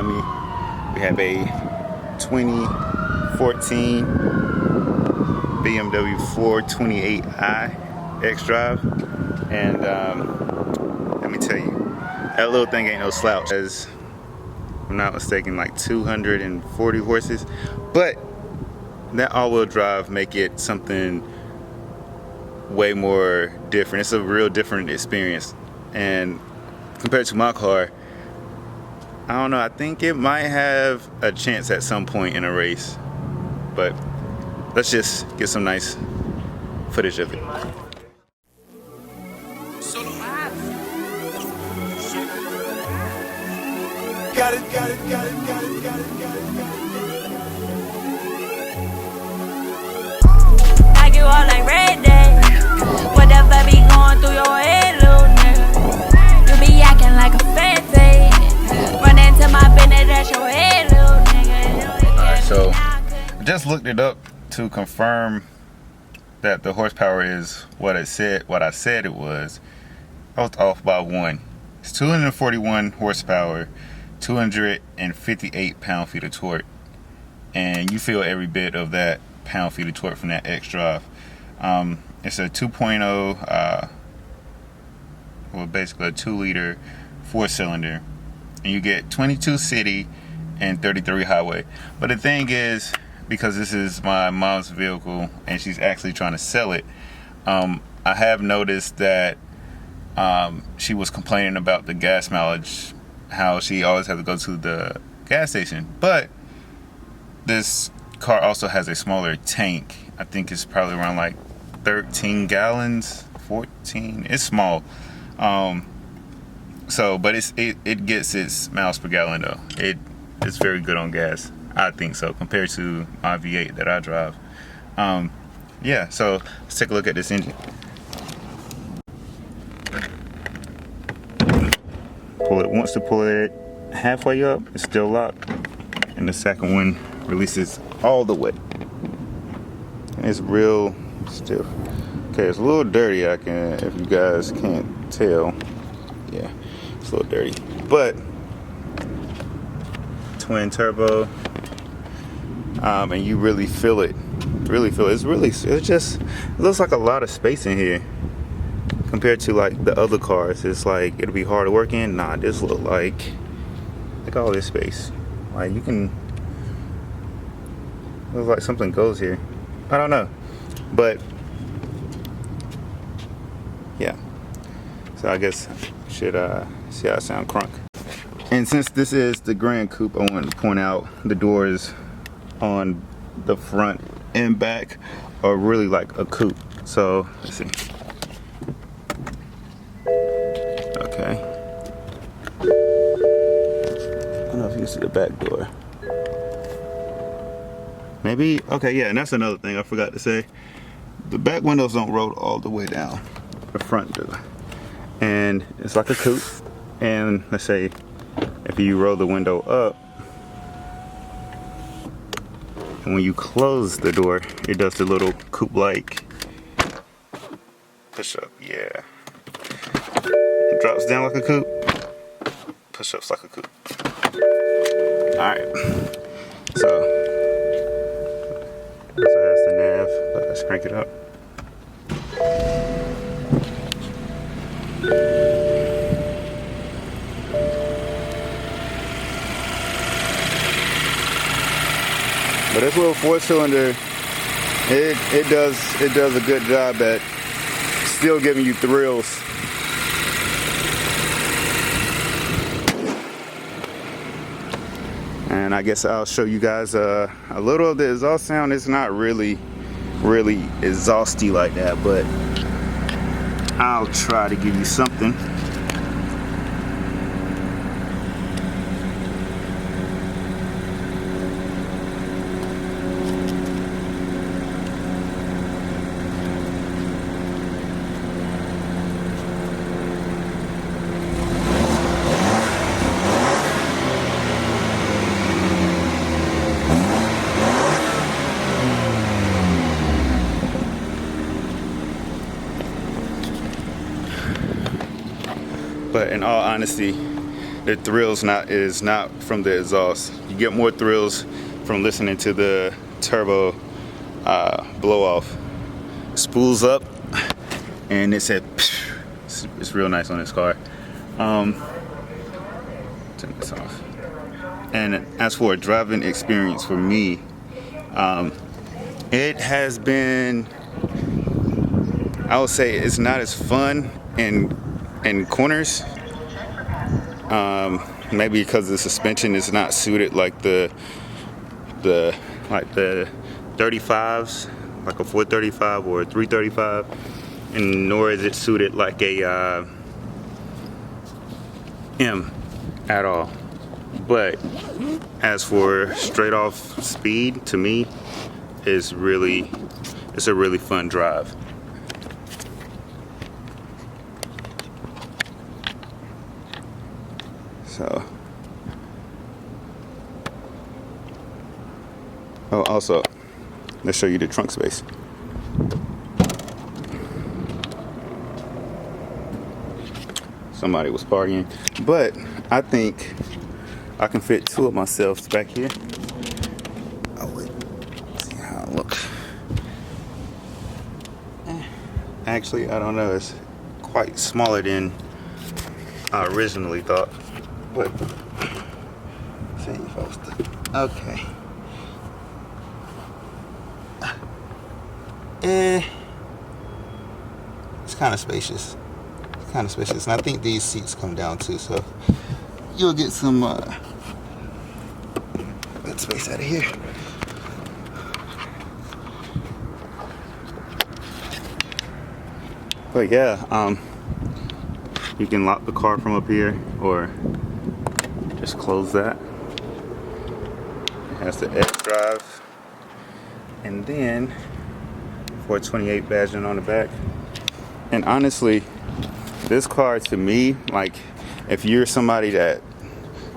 behind me, we have a 2014 BMW 428i Xdrive, and let me tell you, that little thing ain't no slouch. As I'm not mistaken, like 240 horses, but that all-wheel drive make it something way more different. It's a real different experience, and compared to my car, I don't know, I think it might have a chance at some point in a race, but let's just get some nice footage of it. Got it. Like you all like red day. Whatever be going through your head, little nigga. You be acting like a fancy. Run into my business, that's your head, little nigga. Alright, so I just looked it up to confirm that the horsepower is what I said it was. I was off by 1. It's 241 horsepower, 258 pound-feet of torque, and you feel every bit of that pound-feet of torque from that Xdrive. It's a 2.0, well, basically a 2-liter 4-cylinder, and you get 22 city and 33 highway. But the thing is, because this is my mom's vehicle and she's actually trying to sell it, I have noticed that she was complaining about the gas mileage, how she always has to go to the gas station. But this car also has a smaller tank. I think it's probably around like 13 gallons, 14. It's small. So, but it gets its miles per gallon though. It's very good on gas, I think so, compared to my V8 that I drive. Yeah, so let's take a look at this engine. Once you pull it halfway up, it's still locked, and the second one releases all the way. And it's real stiff. Okay, it's a little dirty. If you guys can't tell, yeah, it's a little dirty. But twin turbo, and you really feel it. It looks like a lot of space in here compared to like the other cars. It's like it'll be hard to work in. Nah, this look like all this space. Like you can, looks like something goes here. I don't know, but yeah. So I guess I should see how I sound crunk. And since this is the Grand Coupe, I wanted to point out the doors on the front and back are really like a coupe. So let's see. Okay. I don't know if you can see the back door. Maybe, okay, yeah, and that's another thing I forgot to say. The back windows don't roll all the way down. The front do. And it's like a coupe. And let's say if you roll the window up, and when you close the door, it does the little coupe-like push-up, yeah. It drops down like a coupe, push-ups like a coupe. Alright, so that's the nav, but let's crank it up. But this little 4-cylinder, it does a good job at still giving you thrills. And I guess I'll show you guys a little of the exhaust sound. It's not really exhausty like that, but I'll try to give you something. But in all honesty, the thrills is not from the exhaust. You get more thrills from listening to the turbo blow off. Spools up, and it said, it's real nice on this car. Turn this off. And as for a driving experience for me, it has been, I would say it's not as fun in corners. Maybe because the suspension is not suited like the 35s, like a 435 or a 335, and nor is it suited like a M at all. But as for straight off speed, to me, it's a really fun drive. So, oh, also, let's show you the trunk space. Somebody was partying, but I think I can fit two of myself back here. Oh wait, see how it looks. Actually, I don't know. It's quite smaller than I originally thought. But see if I was okay. It's kind of spacious. And I think these seats come down too, so you'll get some good space out of here. But yeah, you can lock the car from up here, or just close that. It has the Xdrive, and then 428 badging on the back. And honestly, this car to me, like, if you're somebody that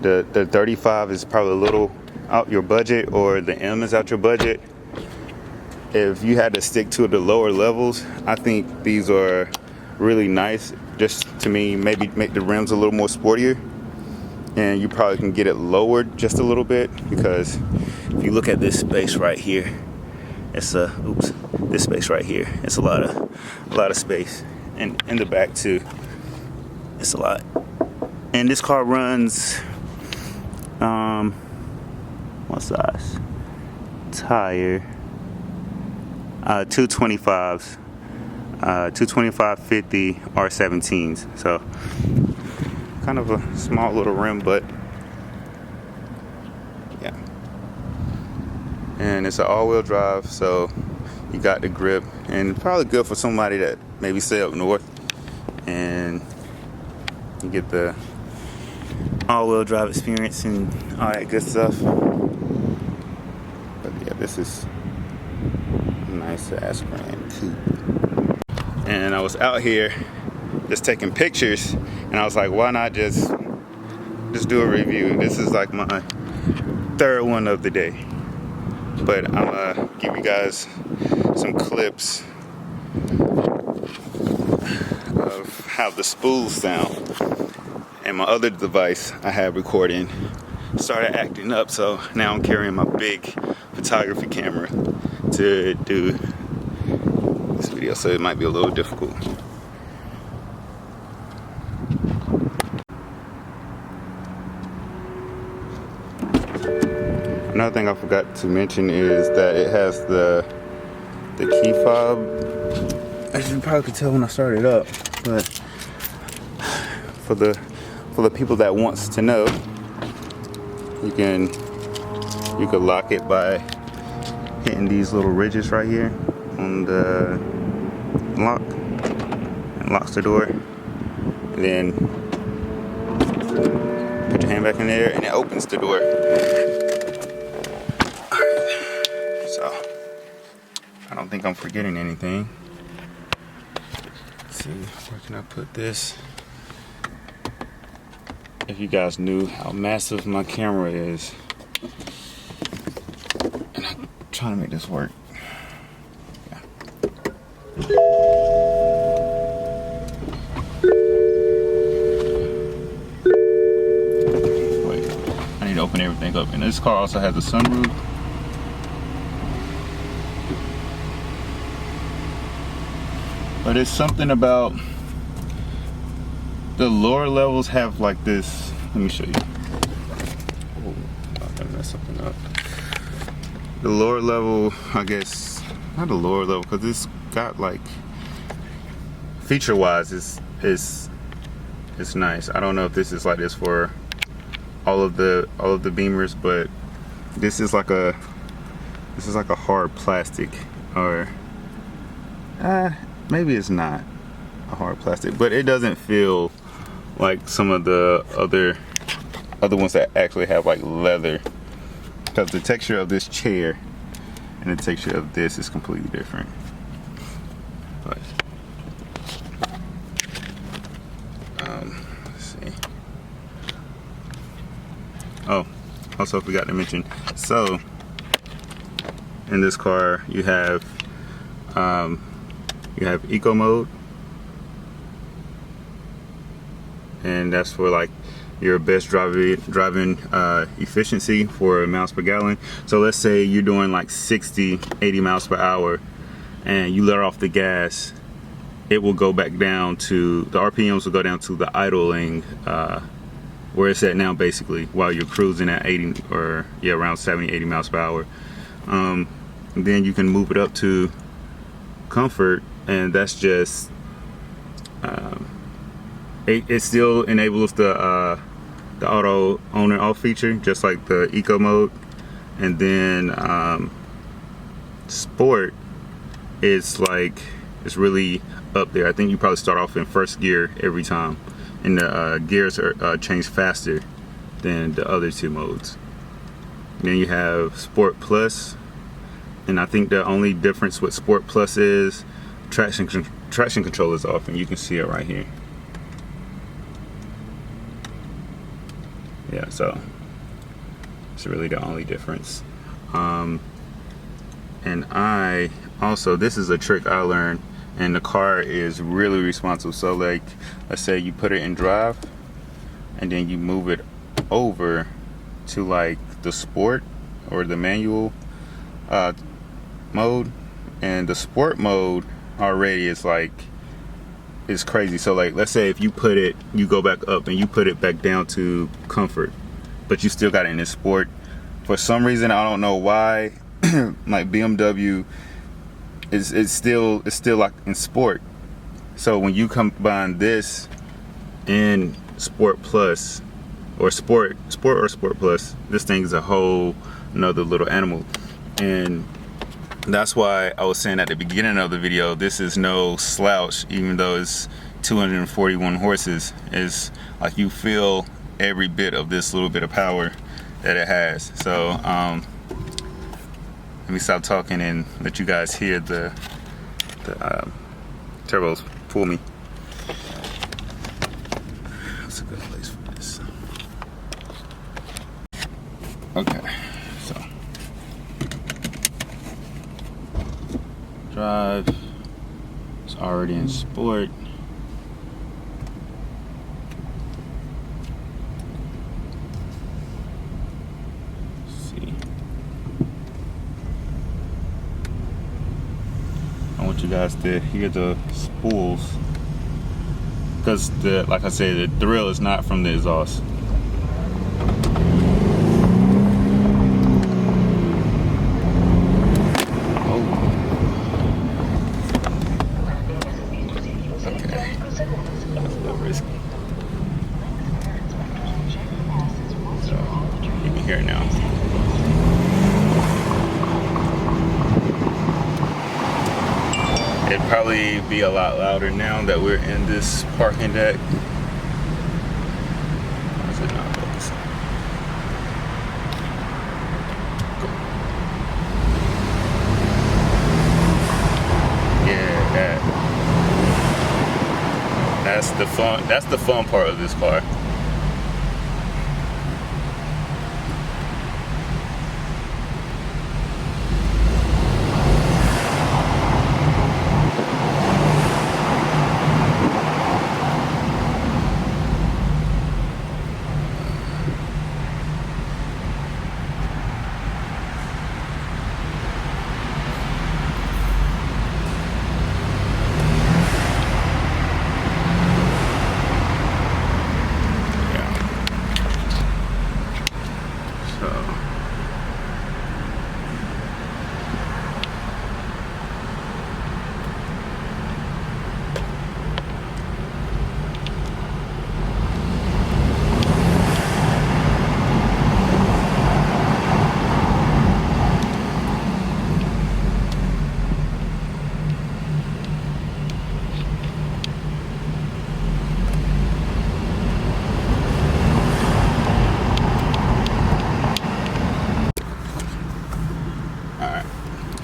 the 35 is probably a little out your budget, or the M is out your budget, if you had to stick to the lower levels, I think these are really nice. Just to me, maybe make the rims a little more sportier, and you probably can get it lowered just a little bit, because if you look at this space right here, it's this space right here, it's a lot of space, and in the back too, it's a lot. And this car runs what size tire? 225s, 225 50 R17s. So kind of a small little rim, but yeah. And it's an all-wheel drive, so you got the grip, and probably good for somebody that maybe stay up north, and you get the all-wheel drive experience and all that good stuff. But yeah, this is a nice ass brand too. And I was out here just taking pictures, and I was like, why not just do a review? This is like my third one of the day, but I'm gonna give you guys some clips of how the spools sound. And my other device I had recording started acting up, so now I'm carrying my big photography camera to do this video, so it might be a little difficult. Another thing I forgot to mention is that it has the key fob. As you probably could tell when I started up, but for the people that wants to know, you can lock it by hitting these little ridges right here on the lock. It locks the door, and then put your hand back in there, and it opens the door. So I don't think I'm forgetting anything. Let's see, where can I put this? If you guys knew how massive my camera is, and I'm trying to make this work. Yeah. to open everything up. And this car also has a sunroof. But it's something about the lower levels have like this. Let me show you. Oh, I'm gonna mess something up. The lower level, I guess, not the lower level, because it's got like feature-wise, it's nice. I don't know if this is like this for all of the Beamers, but this is like a hard plastic, or maybe it's not a hard plastic, but it doesn't feel like some of the other ones that actually have like leather, because the texture of this chair and the texture of this is completely different. But let's see. Oh, also forgot to mention, so in this car you have eco mode, and that's for like your best driving efficiency for miles per gallon. So let's say you're doing like 60-80 miles per hour and you let off the gas, it will go back down to, the RPMs will go down to the idling where it's at now, basically, while you're cruising at 80 or around 70-80 miles per hour. Then you can move it up to comfort, and that's just it still enables the auto on and off feature, just like the eco mode. And then sport is like, it's really up there. I think you probably start off in first gear every time, and the gears are changed faster than the other two modes. Then you have Sport Plus, and I think the only difference with Sport Plus is traction control is off, and you can see it right here. Yeah, so it's really the only difference. And I also, this is a trick I learned, and the car is really responsive. So like, let's say you put it in drive and then you move it over to like the sport or the manual mode, and the sport mode already is like, it's crazy. So like, let's say if you put it, you go back up and you put it back down to comfort, but you still got it in this sport. For some reason, I don't know why, like BMW it's still like in sport. So when you combine this in Sport Plus, or Sport or Sport Plus, this thing is a whole another little animal. And that's why I was saying at the beginning of the video, this is no slouch, even though it's 241 horses. It's like you feel every bit of this little bit of power that it has. So let me stop talking and let you guys hear the turbos pull me. That's a good place for this. Okay, so drive is already in sport. Let's see. I want you guys to hear the spools, because like I said, the thrill is not from the exhaust. Here now. It'd probably be a lot louder now that we're in this parking deck. Why is it not focusing? Yeah, that's the fun. That's the fun part of this car.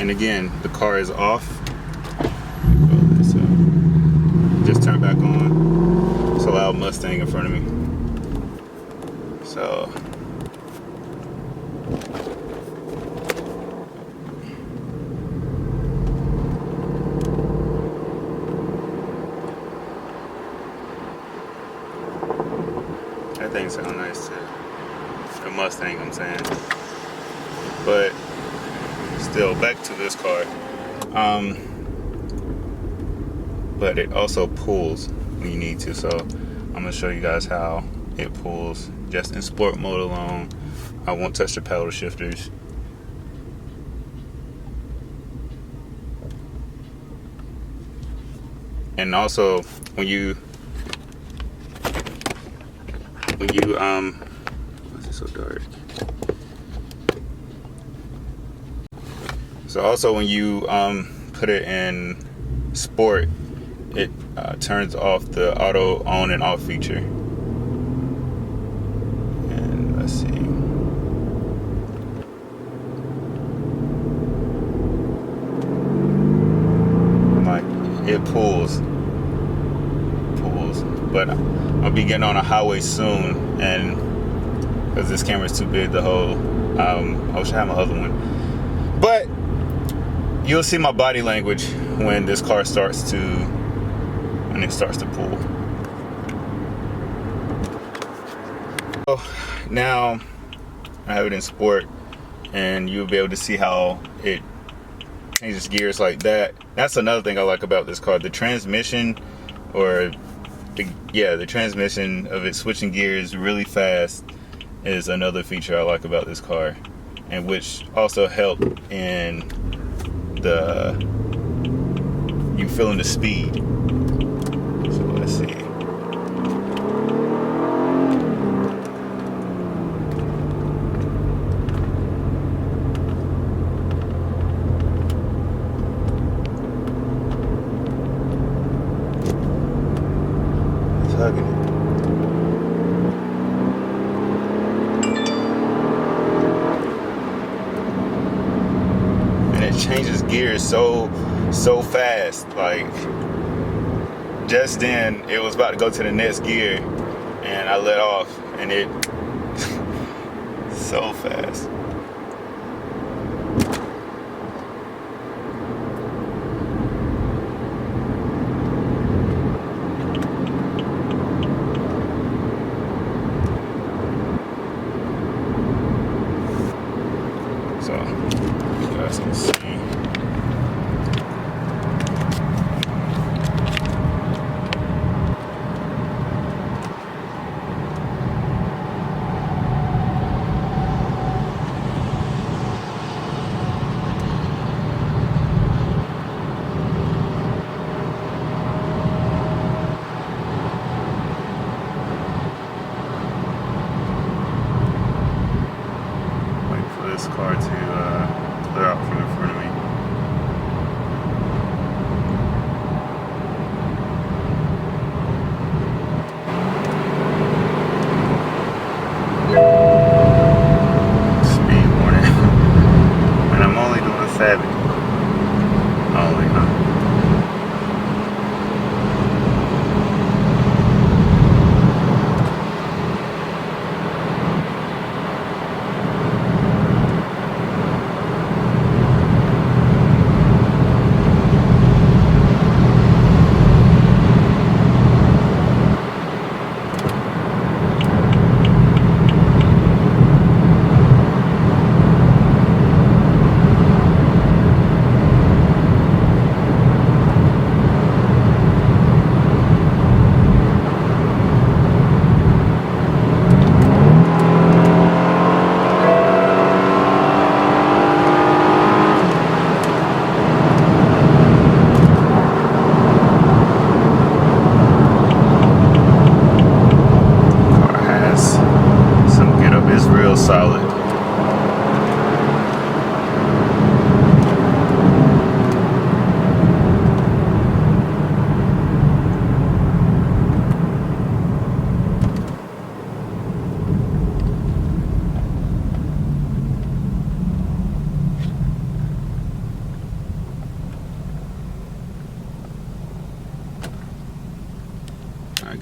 And again, the car is off. Just turn back on. It's a loud Mustang in front of me. So that thing sounds nice too. The Mustang, I'm saying. But still, back to this car. But it also pulls when you need to. So I'm gonna show you guys how it pulls just in sport mode alone. I won't touch the paddle shifters. And also when you why is it so dark? So also when you put it in sport, it turns off the auto on and off feature. And let's see. Like it pulls. But I'll be getting on a highway soon, and because this camera's too big to hold, I wish I had my other one. But you'll see my body language when this car starts to pull. So now I have it in sport, and you'll be able to see how it changes gears like that. That's another thing I like about this car. The transmission, the transmission of it switching gears really fast is another feature I like about this car, and which also helped in you feeling the speed. So let's see. It's hugging it. Changes gears so fast. Like just then it was about to go to the next gear and I let off, and it so fast. So you guys can see. This car to clear out from in front of me. Speed warning. And I'm only doing 70. Only, huh? Solid.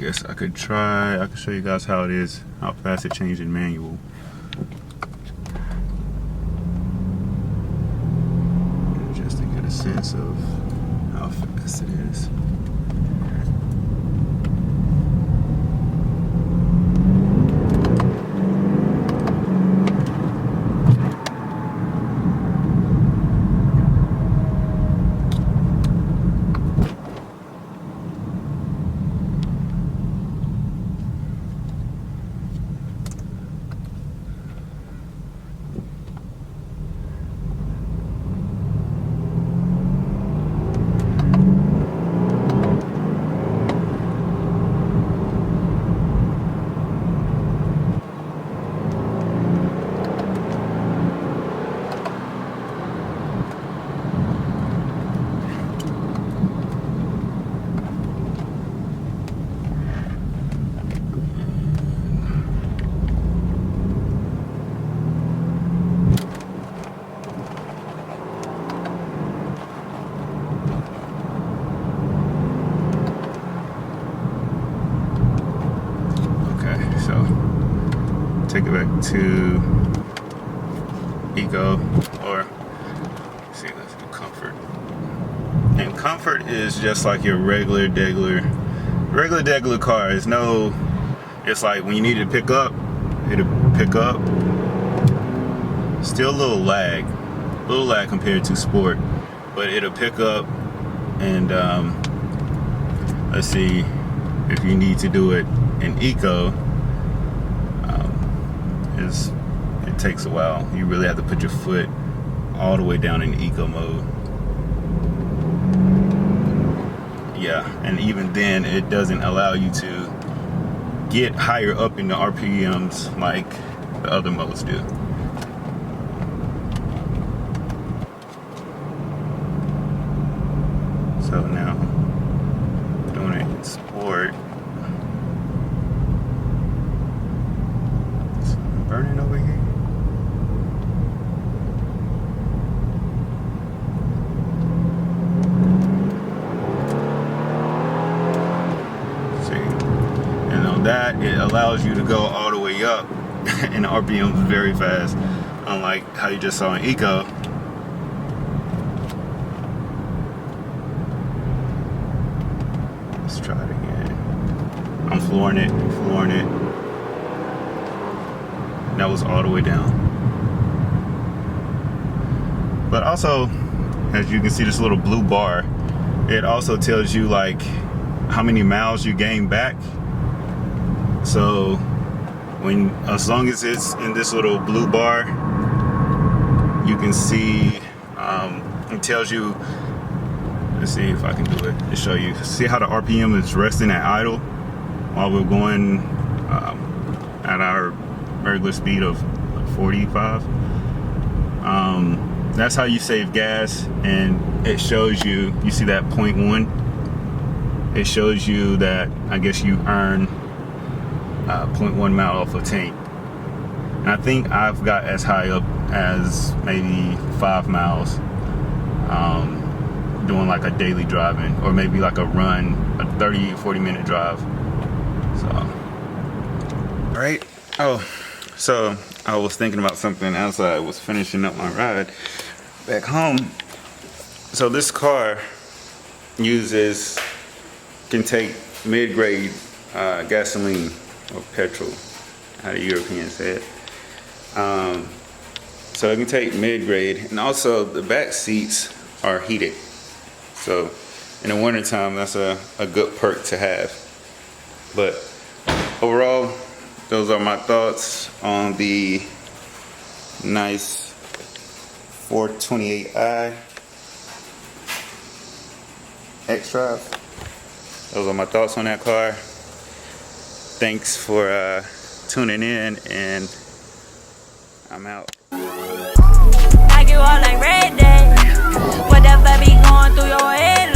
guess I could show you guys how it is, how fast it changes in manual. Just to get a sense of how fast it is. Take it back to Eco, or see, let's do Comfort. And Comfort is just like your regular degular car. It's like when you need to pick up, it'll pick up. Still a little lag compared to Sport, but it'll pick up. And let's see, if you need to do it in Eco, it takes a while. You really have to put your foot all the way down in Eco mode. Yeah, and even then it doesn't allow you to get higher up in the RPMs like the other modes do. So now doing it in Sport. Burning over here. See, and on that it allows you to go all the way up and the RPM is very fast, unlike how you just saw in Eco. Let's try it again. I'm flooring it. That was all the way down. But also, as you can see, this little blue bar, it also tells you like how many miles you gain back. So as long as it's in this little blue bar, you can see it tells you. Let's see if I can do it to show you. See how the RPM is resting at idle while we're going at our regular speed of 45. That's how you save gas, and it shows you see that 0.1. It shows you that I guess you earn 0.1 mile off a tank, and I think I've got as high up as maybe 5 miles doing like a daily driving, or maybe like a run, a 30-40 minute drive. So all right. So I was thinking about something as I was finishing up my ride back home. So this car can take mid-grade gasoline or petrol, how the Europeans say it. So it can take mid-grade, and also the back seats are heated. So in the wintertime, that's a good perk to have. But overall, those are my thoughts on the nice 428i Xdrive. Those are my thoughts on that car. Thanks for tuning in, and I'm out. I get all like red day. Whatever be going through your head.